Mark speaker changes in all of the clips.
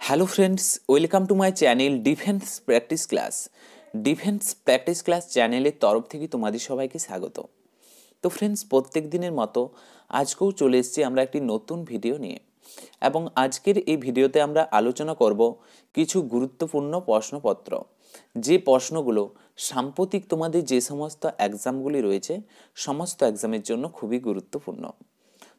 Speaker 1: Hello friends, welcome to my channel defence practice class চ্যানেলের তরফ থেকে তোমাদের সবাইকে স্বাগত। তো ফ্রেন্ডস, প্রত্যেক দিনের মতো আজকেও চলে এসেছি আমরা একটি নতুন ভিডিও নিয়ে, এবং আজকের এই ভিডিওতে আমরা আলোচনা করব কিছু গুরুত্বপূর্ণ প্রশ্নপত্র, যে প্রশ্নগুলো সাম্প্রতিক তোমাদের যে সমস্ত এক্সামগুলি রয়েছে সমস্ত এক্সামের জন্য খুবই গুরুত্বপূর্ণ।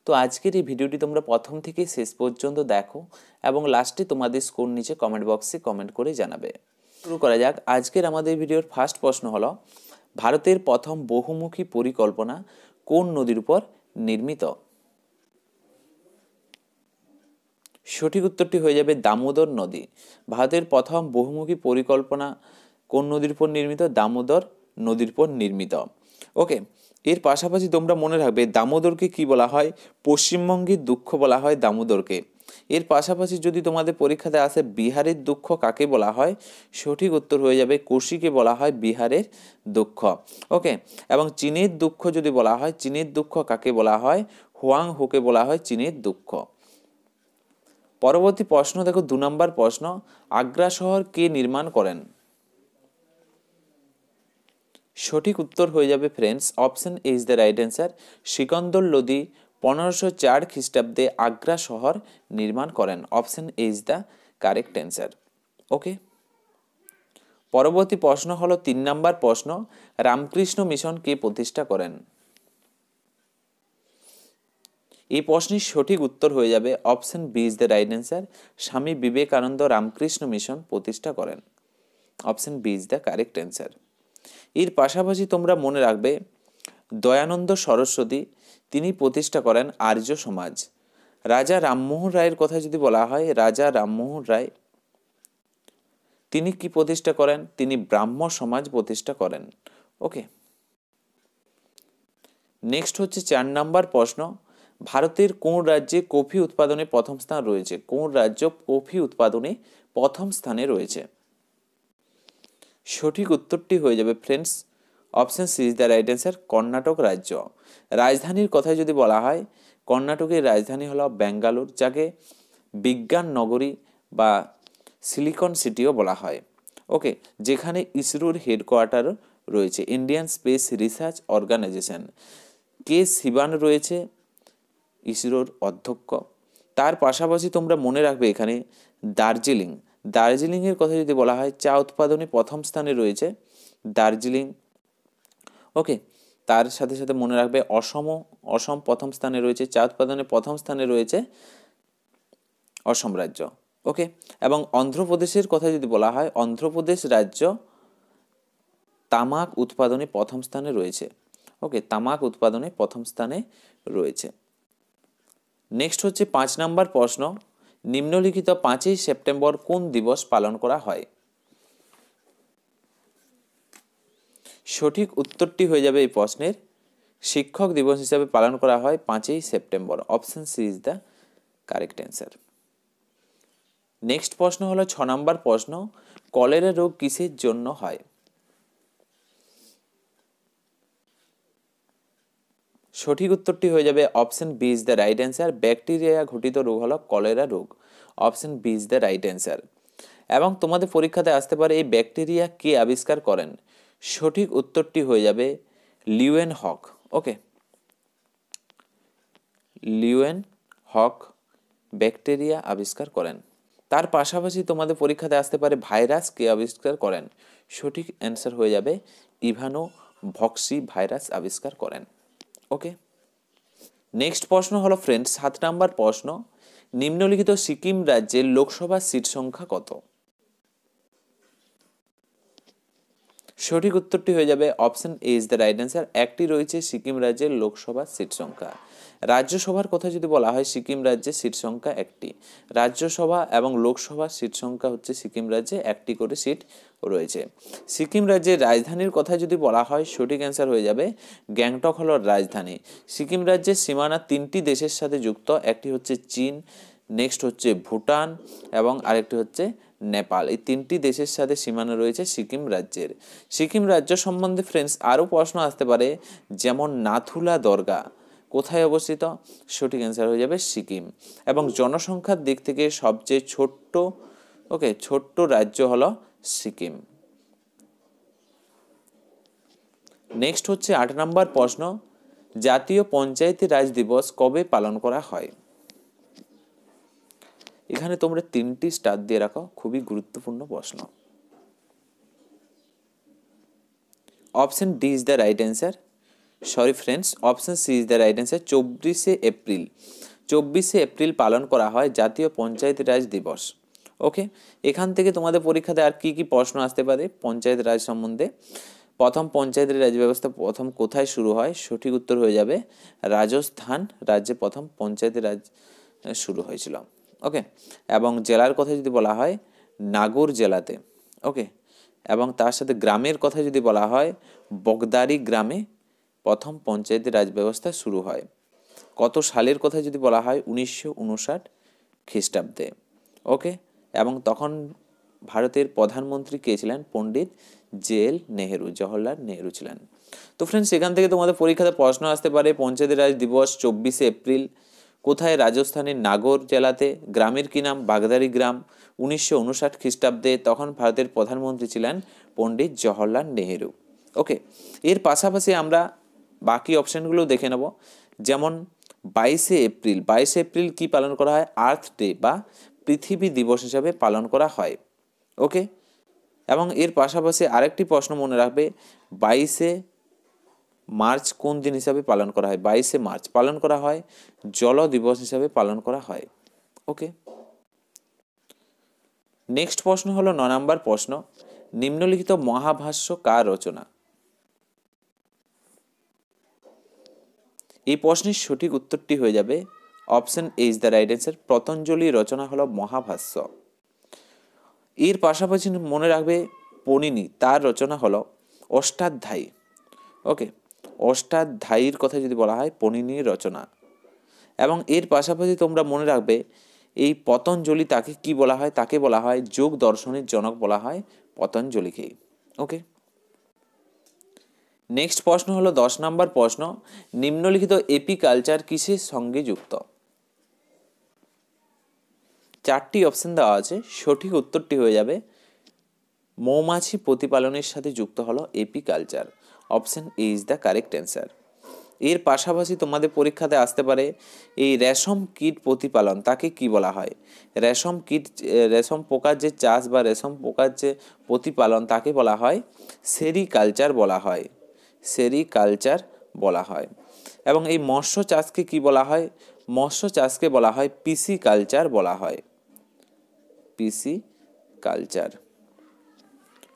Speaker 1: তো আজকের এই ভিডিওটি তোমরা প্রথম থেকে শেষ পর্যন্ত দেখো এবং লাস্টে তোমাদের স্কোর নিচে কমেন্ট বক্সে কমেন্ট করে জানাবে। শুরু করা যাক। আজকের আমাদের ভিডিওর ফার্স্ট প্রশ্ন হলো, ভারতের প্রথম বহুমুখী পরিকল্পনা কোন নদীর উপর নির্মিত? সঠিক উত্তরটি হয়ে যাবে দামোদর নদী। ভারতের প্রথম বহুমুখী পরিকল্পনা কোন নদীর উপর নির্মিত? দামোদর নদীর উপর নির্মিত। ওকে, এর পাশাপাশি তোমরা মনে রাখবে দামোদরকে কি বলা হয়? পশ্চিমবঙ্গের দুঃখ বলা হয় দামোদরকে। এর পাশাপাশি যদি তোমাদের পরীক্ষাতে আসে বিহারের দুঃখ কাকে বলা হয়, সঠিক উত্তর হয়ে যাবে কোশিকে বলা হয় বিহারের দুঃখ। ওকে, এবং চীনের দুঃখ যদি বলা হয়, চীনের দুঃখ কাকে বলা হয়? হুয়াং হোকে বলা হয় চীনের দুঃখ। পরবর্তী প্রশ্ন দেখো, 2 নম্বর প্রশ্ন, আগ্রা শহর কে নির্মাণ করেন? সঠিক উত্তর হয়ে যাবে friends, option A is the right answer. Sikandar Lodi 1504 খ্রিস্টাব্দে আগ্রা শহর নির্মাণ করেন। Option A is the correct answer. Okay, পরবর্তী প্রশ্ন হলো 3 নম্বর প্রশ্ন, রামকৃষ্ণ মিশন কে প্রতিষ্ঠা করেন? এই প্রশ্নের সঠিক উত্তর হয়ে যাবে option B is the right answer. Swami Vivekananda Ramakrishna Mission প্রতিষ্ঠা করেন। Option B is the correct answer. এর পাশাপাশি তোমরা মনে রাখবে দয়ানন্দ সরস্বতী তিনি প্রতিষ্ঠা করেন আর্য সমাজ। রাজা রামমোহন রায়ের কথা যদি বলা হয়, রাজা রামমোহন রায় তিনি কি প্রতিষ্ঠা করেন? তিনি ব্রাহ্ম সমাজ প্রতিষ্ঠা করেন। ওকে, নেক্সট হচ্ছে 4 নম্বর প্রশ্ন, ভারতের কোন রাজ্যে কফি উৎপাদনে প্রথম স্থান রয়েছে? কোন রাজ্য কফি উৎপাদনে প্রথম স্থানে রয়েছে? সঠিক উত্তরটি হয়ে যাবে friends, option C is the right answer, Karnataka রাজ্য। রাজধানীর কথায় যদি বলা হয়, কর্ণাটকের রাজধানী হলো বেঙ্গালুরু, যাকে বিজ্ঞান নগরী বা সিলিকন সিটিও বলা হয়। ওকে, যেখানে ইসরোর হেডকোয়ার্টার রয়েছে, ইন্ডিয়ান স্পেস রিসার্চ অর্গানাইজেশন। কে শিবান রয়েছে ইসরোর অধ্যক্ষ। তার পাশাপাশি তোমরা মনে রাখবে এখানে দার্জিলিংয়ের কথা যদি বলা হয়, চা উৎপাদনে প্রথম স্থানে রয়েছে দার্জিলিং। ওকে, তার সাথে সাথে মনে রাখবে অসম প্রথম স্থানে রয়েছে, চা উৎপাদনে প্রথম স্থানে রয়েছে অসম রাজ্য। ওকে, এবং অন্ধ্রপ্রদেশের কথা যদি বলা হয়, অন্ধ্রপ্রদেশ রাজ্য তামাক উৎপাদনে প্রথম স্থানে রয়েছে। ওকে, তামাক উৎপাদনে প্রথম স্থানে রয়েছে। নেক্সট হচ্ছে 5 নম্বর প্রশ্ন, নিম্নলিখিত 5ই সেপ্টেম্বর কোন দিবস পালন করা হয়? সঠিক উত্তরটি হয়ে যাবে এই প্রশ্নের, শিক্ষক দিবস হিসাবে পালন করা হয় 5ই September. Option C is the correct answer. Next প্রশ্ন হলো 6 নম্বর প্রশ্ন, কলেরা রোগ কিসের জন্য হয়? সঠিক উত্তরটি হয়ে যাবে option B is the right answer. Bacteria ঘটিত রোগ হলো কলেরা রোগ। Option B is the right answer. এবং তোমাদের পরীক্ষাতে আসতে পারে এই ব্যাকটেরিয়া কে আবিষ্কার করেন? সঠিক উত্তরটি হয়ে যাবে লিউয়েন হক। ওকে, লিউয়েন হক ব্যাকটেরিয়া আবিষ্কার করেন। তার পাশাপাশি তোমাদের পরীক্ষাতে আসতে পারে ভাইরাস কে আবিষ্কার করেন? সঠিক অ্যান্সার হয়ে যাবে ইভানো ভক্সি ভাইরাস আবিষ্কার করেন। ওকে, নেক্সট প্রশ্ন হলো ফ্রেন্ডস 7 নম্বর প্রশ্ন, নিম্নলিখিত সিকিম রাজ্যের লোকসভা সিট সংখ্যা কত? সঠিক উত্তরটি হয়ে যাবে option A is the right answer. একটি রয়েছে সিকিম রাজ্যের লোকসভা সিট সংখ্যা। রাজ্যসভার কথা যদি বলা হয়, সিকিম রাজ্যের সিট সংখ্যা 1টি। রাজ্যসভা এবং লোকসভা সিট সংখ্যা হচ্ছে সিকিম রাজ্যে 1টি করে সিট রয়েছে। সিকিম রাজ্যের রাজধানীর কথা যদি বলা হয়, সঠিক অ্যান্সার হয়ে যাবে গ্যাংটক হলো রাজধানী। সিকিম রাজ্যের সীমানা 3টি দেশের সাথে যুক্ত, একটি হচ্ছে চীন, নেক্সট হচ্ছে ভুটান এবং আরেকটি হচ্ছে নেপাল। এই 3টি দেশের সাথে সীমানা রয়েছে সিকিম রাজ্যের। সিকিম রাজ্য সম্বন্ধে ফ্রেন্ডস আরও প্রশ্ন আসতে পারে, যেমন নাথুলা দরগা কোথায় অবস্থিত? সঠিক অ্যান্সার হয়ে যাবে সিকিম। এবং জনসংখ্যার দিক থেকে সবচেয়ে ছোট্ট ওকে, ছোট্ট রাজ্য হলো সিকিম। নেক্সট হচ্ছে 8 নম্বর প্রশ্ন, জাতীয় পঞ্চায়েতি রাজ দিবস কবে পালন করা হয়? এখানে তোমরা 3টি স্টার দিয়ে রাখো, খুবই গুরুত্বপূর্ণ প্রশ্ন। Option D is the right answer. Sorry friends, option C is the right answer. 24শে এপ্রিল পালন করা হয় জাতীয় পঞ্চায়েত রাজ দিবস। ওকে, এখান থেকে তোমাদের পরীক্ষাতে আর কি কি প্রশ্ন আসতে পারে পঞ্চায়েত রাজ সম্বন্ধে? প্রথম পঞ্চায়েতের রাজ ব্যবস্থা প্রথম কোথায় শুরু হয়? সঠিক উত্তর হয়ে যাবে রাজস্থান রাজ্যে প্রথম পঞ্চায়েতের রাজ শুরু হয়েছিল। ওকে, এবং জেলার কথা যদি বলা হয় নাগৌর জেলাতে। ওকে, এবং তার সাথে গ্রামের কথা যদি বলা হয় বগদারি গ্রামে প্রথম পঞ্চায়েতের রাজ ব্যবস্থা শুরু হয়। কত সালের কথা যদি বলা হয় 1959 খ্রিস্টাব্দে। ওকে, এবং তখন ভারতের প্রধানমন্ত্রী কে ছিলেন? পণ্ডিত জওহরলাল নেহেরু ছিলেন। তো ফ্রেন্ডস, এখান থেকে তোমাদের পরীক্ষাতে প্রশ্ন আসতে পারে পঞ্চায়েত রাজ দিবস 24শে এপ্রিল কোথায়? রাজস্থানের নাগৌর জেলাতে। গ্রামের কি নাম? বাগদারি গ্রাম। 1959 খ্রিস্টাব্দে তখন ভারতের প্রধানমন্ত্রী ছিলেন পণ্ডিত জওহরলাল নেহেরু। ওকে, এর পাশাপাশি আমরা বাকি অপশানগুলো দেখে নেব। যেমন 22শে এপ্রিল কি পালন করা হয়? আর্থ ডে বা পৃথিবী দিবস হিসাবে পালন করা হয়। ওকে, এবং এর পাশাপাশি আরেকটি প্রশ্ন মনে রাখবে, 22শে মার্চ কোন দিন হিসাবে পালন করা হয়? 22শে মার্চ পালন করা হয় জল দিবস হিসাবে পালন করা হয়। ওকে, নেক্সট প্রশ্ন হলো 9 নম্বর প্রশ্ন, নিম্নলিখিত মহাভাষ্য কার রচনা? এই প্রশ্নের সঠিক উত্তরটি হয়ে যাবে option A is the right answer. পতঞ্জলির রচনা হলো মহাভাষ্য। এর পাশাপাশি মনে রাখবে পণিনি, তার রচনা হলো অষ্টাধ্যায়ী। ওকে, অষ্টাধ্যায়ীর কথা যদি বলা হয় পণিনির রচনা। এবং এর পাশাপাশি তোমরা মনে রাখবে এই পতঞ্জলি তাকে কি বলা হয়? তাকে বলা হয় যোগ দর্শনের জনক বলা হয় পতঞ্জলিকে। ওকে, নেক্সট প্রশ্ন হলো 10 নম্বর প্রশ্ন, নিম্নলিখিত এপিকালচার কিসের সঙ্গে যুক্ত? 4টি অপশন দেওয়া আছে, সঠিক উত্তরটি হয়ে যাবে মৌমাছি প্রতিপালনের সাথে যুক্ত হলো apiculture. Option A is the correct answer. এর পাশাপাশি তোমাদের পরীক্ষাতে আসতে পারে এই রেশম কীট প্রতিপালন তাকে কি বলা হয়? রেশম পোকার যে চাষ বা রেশম পোকার যে প্রতিপালন তাকে বলা হয় সেরিকালচার বলা হয়। সেরিকালচার বলা হয়। এবং এই মৎস্য চাষকে কি বলা হয়? মৎস্য চাষকে বলা হয় পিসিকালচার বলা হয়। পিসিকালচার।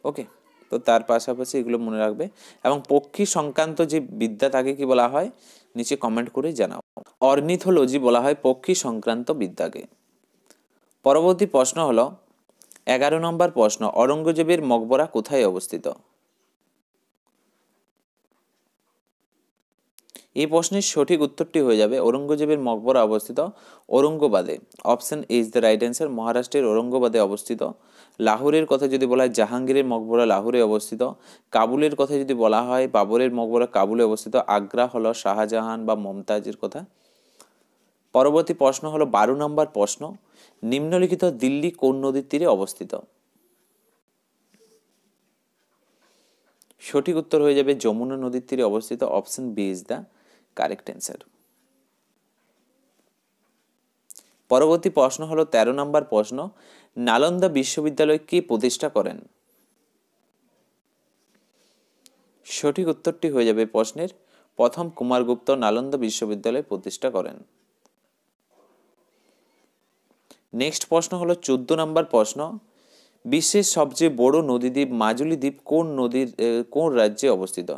Speaker 1: ওকে, তো তার পাশাপাশি এগুলো মনে রাখবে। এবং পক্ষী সংক্রান্ত যে বিদ্যা তাকে কি বলা হয়? নিচে কমেন্ট করে জানাও। অর্নিথোলজি বলা হয় পক্ষী সংক্রান্ত বিদ্যাকে। পরবর্তী প্রশ্ন হলো 11 নম্বর প্রশ্ন, অরঙ্গজেবের মকবরা কোথায় অবস্থিত? এই প্রশ্নের সঠিক উত্তরটি হয়ে যাবে ঔরঙ্গজেবের মকবরা অবস্থিত ঔরঙ্গাবাদে। Option A is the right answer. মহারাষ্ট্রের ঔরঙ্গাবাদে অবস্থিত। লাহোরের কথা যদি বলা হয় জাহাঙ্গীরের মকবরা লাহোরে অবস্থিত। কাবুলের কথা যদি বলা হয় বাবরের মকবরা কাবুলে অবস্থিত। আগ্রা হলো শাহজাহান বা মমতাজের কথা। পরবর্তী প্রশ্ন হলো 12 নম্বর প্রশ্ন, নিম্নলিখিত দিল্লি কোন নদীর তীরে অবস্থিত? সঠিক উত্তর হয়ে যাবে যমুনা নদীর তীরে অবস্থিত। Option B is the correct answer. পরবর্তী প্রশ্ন হলো 13 নম্বর প্রশ্ন, নালন্দা বিশ্ববিদ্যালয় কে প্রতিষ্ঠা করেন? সঠিক উত্তরটি হয়ে যাবে প্রশ্নের প্রথম কুমারগুপ্ত নালন্দা বিশ্ববিদ্যালয় প্রতিষ্ঠা করেন। নেক্সট প্রশ্ন হলো 14 নম্বর প্রশ্ন, বিশ্বের সবচেয়ে বড় নদীদ্বীপ মাজুলি দ্বীপ কোন রাজ্যে অবস্থিত?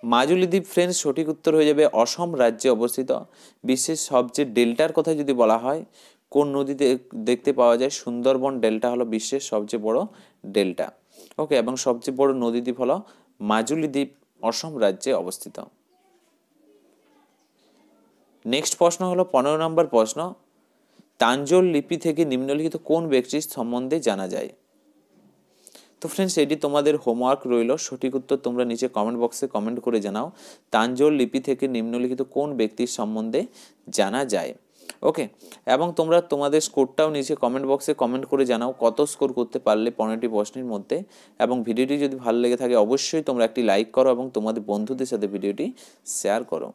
Speaker 1: মাজুলি দ্বীপ ফ্রেন্ডস সঠিক উত্তর হয়ে যাবে অসম রাজ্যে অবস্থিত। বিশ্বের সবচেয়ে ডেল্টার কথা যদি বলা হয় কোন নদীতে দেখতে পাওয়া যায়? সুন্দরবন ডেল্টা হলো বিশ্বের সবচেয়ে বড় ডেল্টা। ওকে, এবং সবচেয়ে বড় নদীদ্বীপ হলো মাজুলি দ্বীপ, অসম রাজ্যে অবস্থিত। নেক্সট প্রশ্ন হলো 15 নম্বর প্রশ্ন, তাঞ্জোর লিপি থেকে নিম্নলিখিত কোন ব্যক্তির সম্বন্ধে জানা যায়? তো ফ্রেন্ডস, এটি তোমাদের হোমওয়ার্ক রইল। সঠিক উত্তর তোমরা নিচে কমেন্ট বক্সে কমেন্ট করে জানাও। তাঞ্জোর লিপি থেকে নিম্নলিখিত কোন ব্যক্তির সম্বন্ধে জানা যায়? ওকে, এবং তোমরা তোমাদের স্কোরটাও নিচে কমেন্ট বক্সে কমেন্ট করে জানাও কত স্কোর করতে পারলে 15টি প্রশ্নের মধ্যে। এবং ভিডিওটি যদি ভালো লেগে থাকে অবশ্যই তোমরা একটি লাইক করো এবং তোমাদের বন্ধুদের সাথে ভিডিওটি শেয়ার করো।